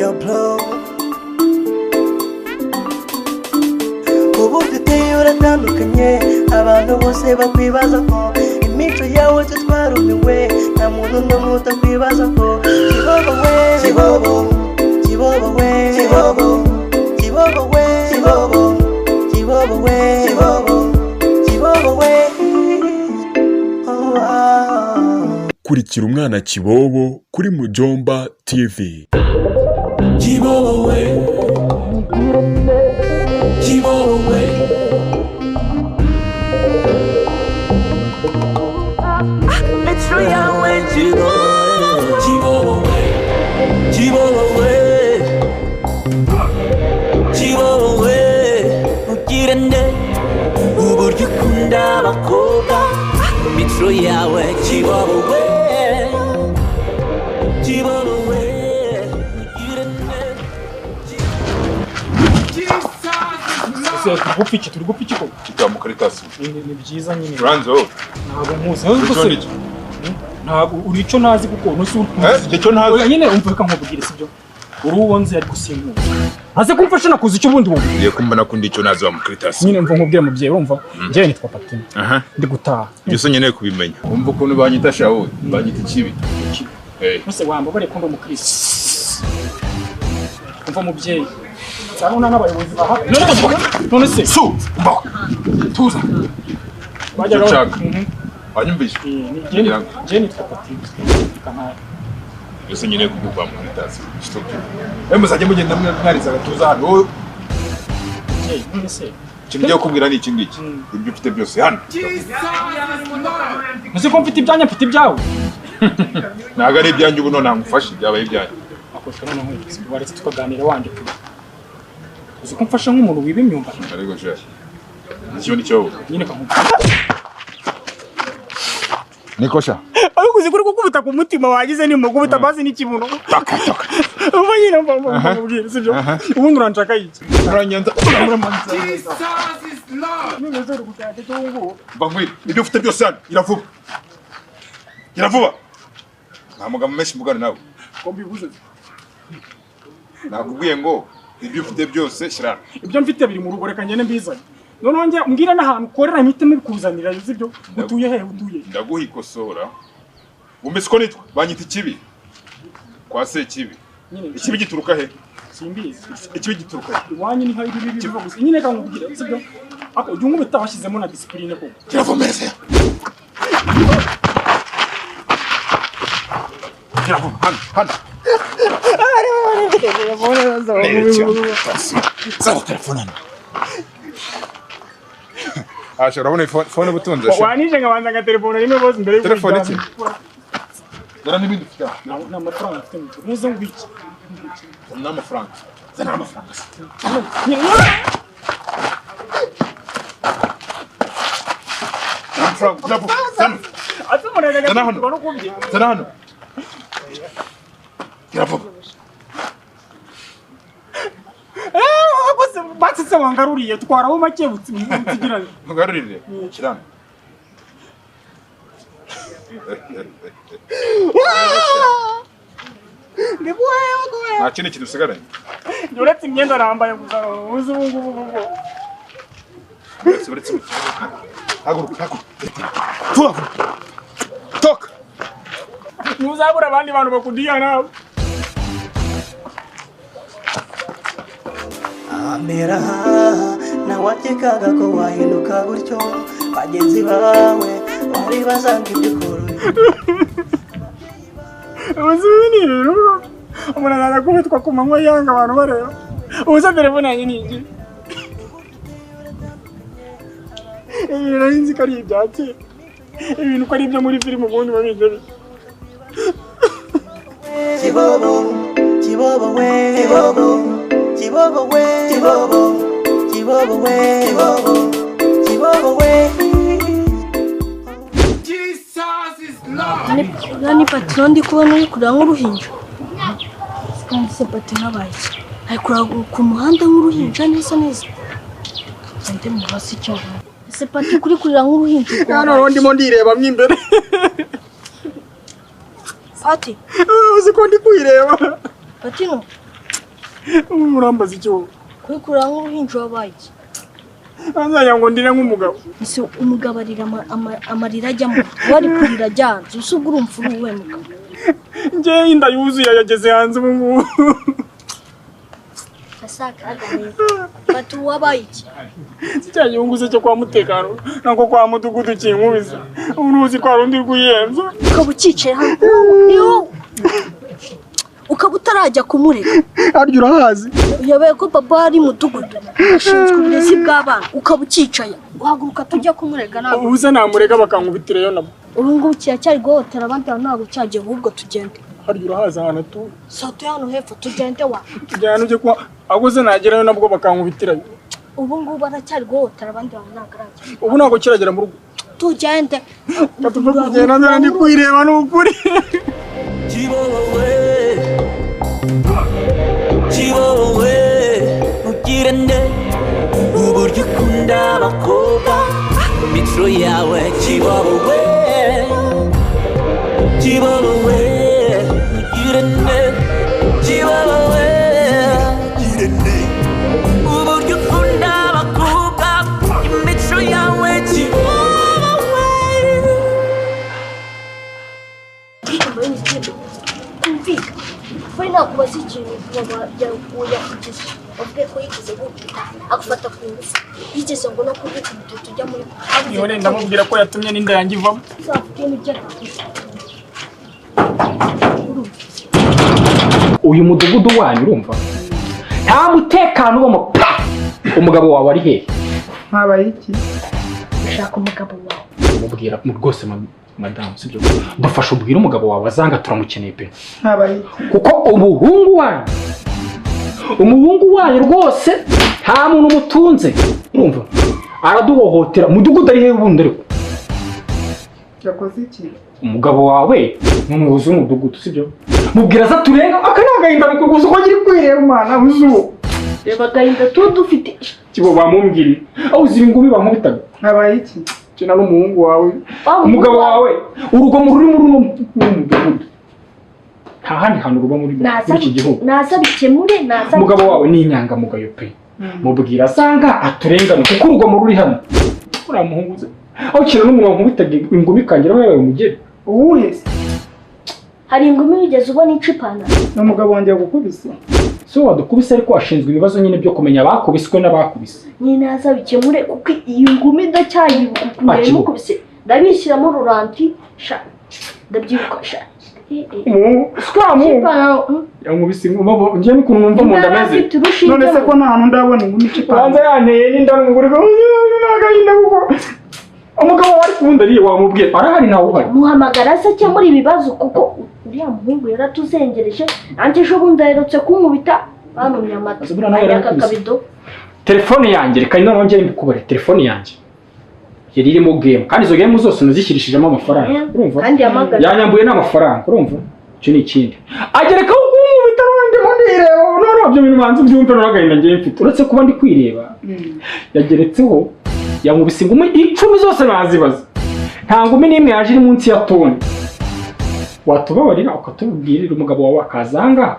yo bro ubu duteye uratandukanye abantu bose bakwibaza ko imico yawe twarumiwe nta muntu n'umwe utakwibaza ko kibobo we kibobo kibobo we kibobo kibobo we kibobo kibobo we kibobo kibobo we kurikira umwana Kibobo kuri Mujomba TV. Kibobo we Kibobo we Let's try out when Kibobo we Kibobo we Kibobo we Mugirane uburyo ukunda abakobwa Mitro yawe Kibobo we Kibobo we turi gupiki ko kitamukaritasi ni byiza nyine Ranzo ntabwo muzi ntabwo urico nazi kuko nusu icyo ntazi nyine umvuka nkubwira sibyo urubonze ariko simwe haze kumfasha nakuza icyo bundi wowe ye kumba nakundi icyo nazi wa mukaritasi nyine mva nkubwira mubyeyi urumva njye nitwa Patino ndi gutaha byose nyene kubimenya umva ukuntu banyita shawo banyita ikibi ese wamba bare kundo mukristo umva mubyeyi Saruna n'abayobozi baha none se su mba tuza bajya banyumvise je nitwa Patino kana byose nyene kubwa mukaritasi stop muzajye mugenda mwariza gatuza hano none se kimwe kubwira ni iki ngiki ibyo ufite byose hano Nzi ko mfite ibyanya mfite ibyawe naga ari ibyanjye ubu none ngufashe byabaye ibyanjye akoshwe none nk'iki waretse tukaganira wanje tu uzi ko mfasha nk'umuntu wiba imyumba ariko je nicyo nicyo nyine kamu nikosha ariko uzi kuri kukubuta ku mutima wagize ni mugubuta bazi n'ikibuno taka uba nyine mva mubwira sibyo ubundi uranshaka iki uranyanza uramanza none zero gutaka cyongo bangwira ibyo ufite byose hano iravuba nta mugabo menshi mugana nawe ko mbivuze nakubwiye ngo ibyo ufite byose shira ibyo mfite biri mu rugo reka ngene mbizanye none njye mbwira n'ahantu ukorera mpitemo bikuzanira sibyo utuye he utuye ndaguha ikosora umeze ko nitwa banyita ikibi kwa se kibi ikibi gituruka he simbizi ikibi gituruka he iwanyu ni hari bibi bivuga gusa nyine kankubwira sibyo ako ujye nkubita washyizemo na discipline ko kiravomeze hano Sara telefonana. Asha urabona phone butunze sha. Wanije ngabanza nga telefone rimwe bose mbere y'uko. Telefone iki? Dara n'ibindi ufite. Na amafaranga afite mu. Neze ngwiki. Na amafaranga. Zana amafaranga. Amafaranga nabu. Zana. Atumurega gato bano kubye. Zana hano. Kiravo. Batse wangaruriye twaraho make butsigira ngarurire kirana nta kindi kintu usigaranye uretse imyenda arambaye gusa uzi ubungubu uretse haguruka tuva toka ntuzabura abandi bantu bakudiya nawe Amera na watekaga ko wahinduka gutyo bagenzi bawe bari bazanga iby'ukuri ubuzima rero umuntu araza kubitwa ku manywa yanga abantu bareba ubusa telefone yanjye ni iki ibintu nari nzi ko ari ibyatsi ibintu ko ari ibyo muri filime ubundi babizi Kibobo Kibobo we Kibobo Kibobo we Kibobo Kibobo we Kibobo Kibobo we Jesus is Lord. Ni Patino ndi kubona uri kuranga uruhinja. Kandi se Patino abaye. Ari kuranga ku muhanda nk'uruhinja neza neza. Sente mu hasi cyane. Se Patino kuri kuranga uruhinja. Hano ndimo ndireba mwe imbere. Pati. Uzi ko ndi kwireba. Patino. Murambaza icyo Kwikura nk'uruhinja wabaye iki? Anzanya ngo ndire nk'umugabo. Ese umugabo arira amarira ajyamo. Wari kurira ajyanze. Usubwo urumva uruwe mugabo. Nje inda yuzuye yageze hanze ubu ngubu. Asaka Batu wabaye iki? Cyanye unguze cyo kwa mutekano nako kwa mudugudu kinkubisa. Uruzi kwa rundi rwuyenza. Ukabucice hano. Ukaba utarajya kumureka. Aryo urahazi. Uyobewe ko papa ari mudugudu. Ashinzwe uburezi bw'abana. Ukaba ucicaye. Uhaguruka tujya kumureka nabo. Ubuze namureka bakankubitireyo nabo. Ubu ngubu cyari guhotera abandi ntabwo cyagiye ahubwo tugende. Aryo urahazi hano tu. Soto hano hepfo tugende wa. Tujyana uje kwa aguze nagerayo nabwo bakankubitirayo. Ubu ngubu baracyari guhotera abandi ntabwo. Ubu nako kiragera mu rugo. Tugende. Tatuva kugenda nzana ndi kwireba n'ukuri. Chibowe mugirende uburyo ukunda abakobwa mitro yawe chibowe mugirende chibowe uburyo ukunda abakobwa mitro yawe chibowe Foi na kubaza ikintu yakuya kugeza ubwe ko yigeze gukita agufata ku ngufu yigeze ngo no kubika umututu ujya muri Yone ndamubwira ko yatumye n'inda yanjye ivamo. Uyu mudugudu wanyu urumva nta mutekano ubamo pa umugabo wawe ari he? Habaye iki? ushaka umugabo wawe Mubwira rwose madamu sibyo dufasha ubwira umugabo wawe azanga turamukeneye pe. Habaye Kuko umuhungu wanyu rwose nta muntu mutunze urumva araduhohotera mudugudu ari he ubundi ariko yakoze iki? umugabo wawe n'umuyobozi w'umudugudu sibyo mubwira za turenga akanagahinda kuguza uko ngiri kwireba umwana uzu reba gahinda dufite kibo bamumbwira aho ziri ngumi bankubitaga. Habaye iki? Cina n'umuhungu wawe umugabo wawe urugomo ruri muri umudugudu nta handi hantu ruba muri iki gihugu nasabikemure umugabo wawe ni inyangamugayo pe mubwira asanga aturengane kuko urugomo ruri hano uriya muhungu ze aho kira n'umuntu wankubitaga ingumi kangira yabaye umugeri Uwuhe? hari ingumi wigeze ubona icipana n'umugabo wanjye yagukubise. So wadukubise ariko ashinzwe ibibazo nyine byo kumenya abakubiswe n'abakubise. Nyine nasabikemure kuko iyi ngumi ndacyayibuka kumenya mukubise ndabishyiramo ruranti sha ndabyibuka sha yankubise ingumi ngiye n'ukuntu numva mu ndameze none se ko nta hantu ndabona ingumi icipana banza yanteye n'inda n'umugore n'agahinda kuko umugabo wari kubundi ariye wamubwiye arahari nawe uhari muhamagara se cyangwa ibibazo kuko uriya muhungu yaratuzengereje nanjye ejo bundi aherutse kunkubita banumye amata akabido telefone yanjye reka noneho ngende mbikubare telefone yanjye yari irimo game kandi izo game zose nazishyirishijemo amafaranga urumva yanyambuye n'amafaranga urumva icyo ni ikindi agereka kunkubita n'undi mundireba none byo bintu manzi byumve n'agahinda ngiye mfite uretse kuba ndi kwireba yageretseho yankubise ingumi 10 zose nazibaza nta ngumi n'imwe yaje iri munsi ya toni watubabarira ukatubwirira umugabo wawe akazanga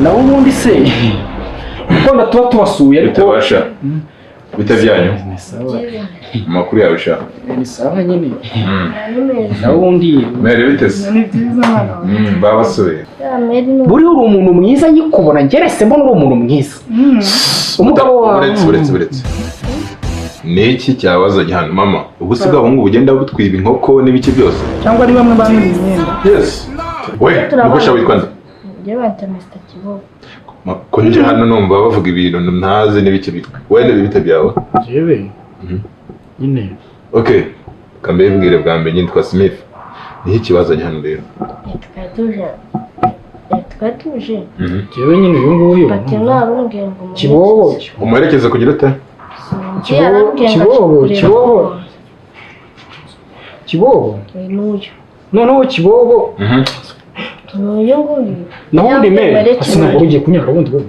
nawe ubundi se ukunda tuba tubasuye ariko bitabasha bitavyanyu amakuru yawe sha ni sawa nyine nawe ubundi mere bitese ni byiza hano babasuye buri uri umuntu mwiza nyikubona ngerese mbona uri umuntu mwiza umugabo wawe uretse niki cyabazanye hano mama ubu se gahungu bugenda butwiba inkoko n'ibiki byose cyangwa ari bamwe bamwe imyenda yes we nubasha witwa njyewe Mr. Kibobo ko nje hano numva bavuga ibintu ntazi n'ibiki bitwa wende bibite byawe jewe nyine okay kambe bibwire bwa mbere nyitwa Smith niho ikibazanye hano rero twatuje jewe nyine uyu nguyu PATTYNO arongera ngo Kibobo umuherekeze kugira ute Kibobo n'uyu noneho Kibobo n'uyu nguyu naho ndi mere asinabwo ugiye kunyara ubundi bwo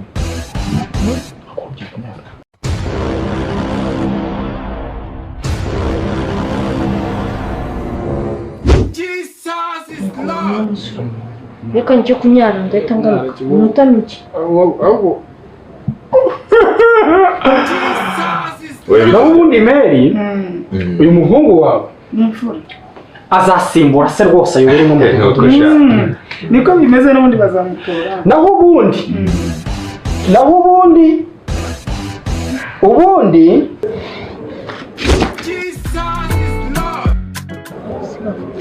reka njye kunyara ndahita ngaruka umunota mike. naho ubundi Mary uyu muhungu wawe azasimbura se rwose ayobore n'umuhungu. Niko bimeze n'ubundi bazamutora. naho ubundi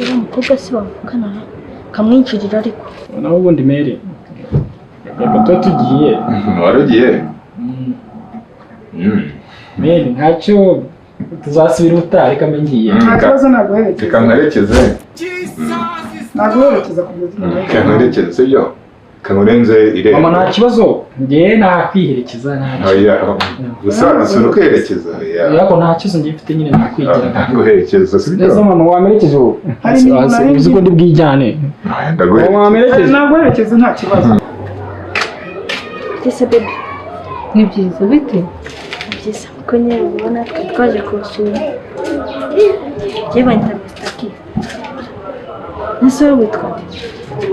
Uwo mukobwa si bavukana kamwinjirira ariko. naho ubundi Mary reka tuba tugiye. Warugiye? Mary ntacyo tuzasubira ubutaha reka mengiye. Nta kibazo naguherekeza. Reka mwerekeze. Naguherekeza kugeza igihe. Reka mwerekeze sibyo? Kamurenze irembo. Mama nta kibazo njye nakwiherekeza ntacyo. Gusa usura kwerekeza. Ariko nta kibazo njye mfite nyine nakwigira. Nguherekeza sibyo? Neza mama wamerekeje ubu. Hari n'umuntu uzi ko ndi bwijyane. Ndaguherekeza. Naguherekeza nta kibazo. Ese baby Ni byiza bite? byiza ko nyine ubona twaje kubasura. Njye banyita Mr. Nese witwa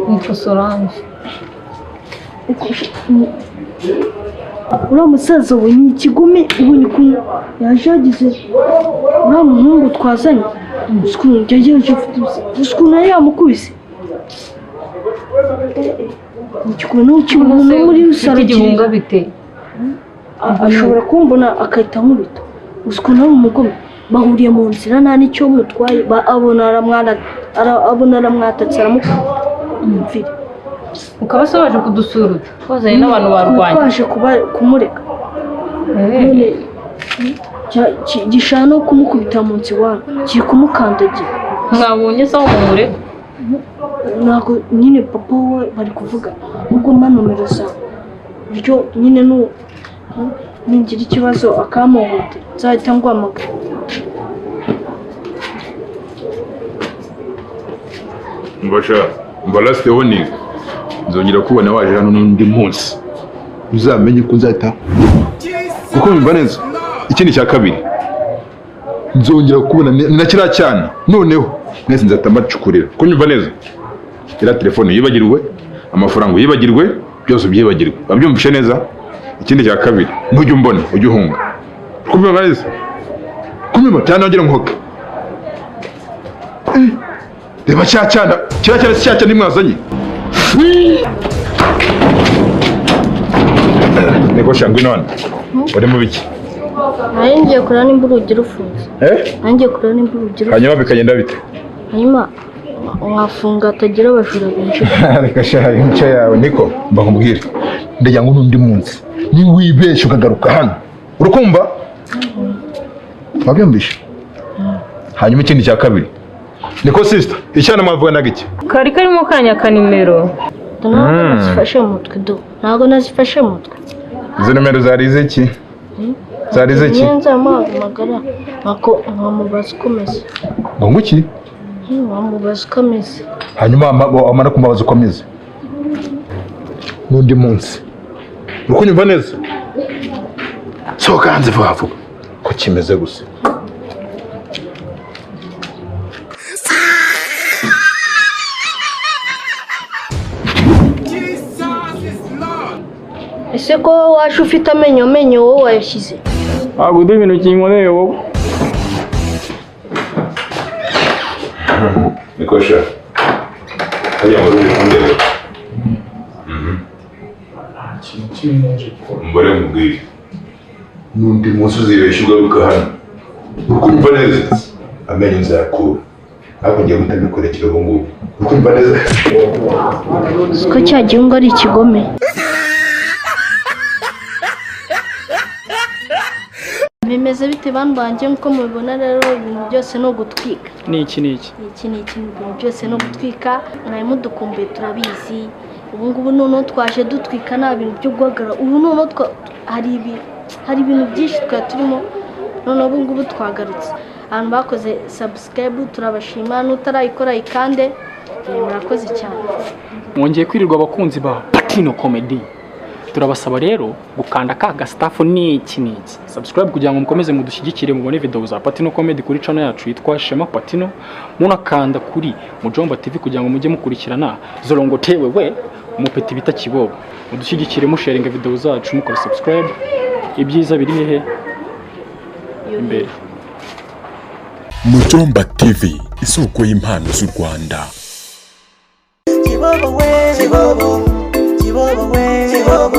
Nitwa Solange. uriya musaza we ni ikigome ubonye ukuntu yaje yagize uriya muhungu twazanye ukuntu yaje ukuntu yari yamukubise ikigome n'ukibona muri rusaro igihunga bite? ashobora kumbona akahita nkubita ukuntu ari umugome bahuriye mu nzira nta n'icyo mutwaye abona aramwatatse aramupfira. Ukaba se waje kudusura twazanye n'abantu barwanye. Twaje kumureka none gishaka no kumukubita munsi wabo kiri kumukandagira. Mwabonye se aho mumureka? Ntabwo nyine papa we bari kuvuga ubwo mpa nomero zawe bityo nyine ningira ikibazo akamuhutira nzahita nguhamagara. Mbasha last warning nzongera kubona waje hano n'undi munsi uzamenye ko nzahita kuko nyumva neza. Ikindi cya kabiri nzongera kubona na kiriya cyane noneho mwese nzahita mbacukurira kuko nyumva neza. Ira telefone yibagirwe, amafaranga yibagirwe, byose byibagirwe. Babyumvishe neza. Ikindi cya kabiri ntujye umbona ujye uhunga kumva neza kumva cyane ngira nkoke. Reba cyane kiriya nimwazanye. Niko shangwe none uri mu biki? Ngiye kurana nimba urugi rufunze. Ngiye kurana nimba urugi rufunze. Hanyuma bikagenda bite? Hanyuma wafunga atagira abajura benshi. Reka shaha imico yawe niko mbakubwira. Ndajya ngo n'undi munsi ni wibeshe ukagaruka hano urukumva? Wabyumvishe? Hanyuma ikindi cya kabiri niko sister icyana mwavuga nagiki Kari karimo kanya ka nimero. Ntabwo nazifashe mutwe. Izo nimero zarize iki? Zarize iki? Nyenza magara ako nkamubaza ukomeze. Ngo iki? Nkamubaza ukomeze. Hanyuma amara kumubaza ukomeze. N'undi munsi. Urukunyumva neza? Sohoka hanze vuba vuba. Ko kimeze gusa. Ese ko waje ufite amenyo wowe wayashyize? Ntabwo ndi ibintu kinkoreye wowe. Nikosha. Haya muri ndebe. Mbere mubwire. N'undi munsi uzibesha ugaruka hano. Ukumva neza. Amenyo nzayakura. Ariko ngiye gutabikorera ubu ngubu. Ukumva neza. Ko cya gihunga ari ikigome. Bimeze bite banbanje nko mubibona rero ibintu byose no gutwika. Niki Iki ibintu byose no gutwika mwaye mudukumbuye turabizi. Ubu ngubu none twaje dutwika nta bintu byo guhagara. Ubu none hari ibintu byinshi turimo none ubu ngubu twagarutse. Abantu bakoze subscribe turabashima n'utarayikora ikande murakoze cyane. Mwongeye kwirirwa abakunzi ba PATTYNO COMEDY. turabasaba rero gukanda ka gastafu n'iki subscribe kugira ngo mukomeze mudushyigikire mubone video za Patino Comedy kuri channel yacu yitwa Shema Patino, munakanda kuri Mujomba TV kugira ngo mujye mukurikirana zorongotewe we umupeti bita Kibobo, mudushyigikire musharinga video zacu mukora subscribe. Ibyiza biri hehe imbere. Mujomba TV, isoko y'impano z'u Rwanda. Kibobo we, Kibobo, Kibobo we, Kibobo.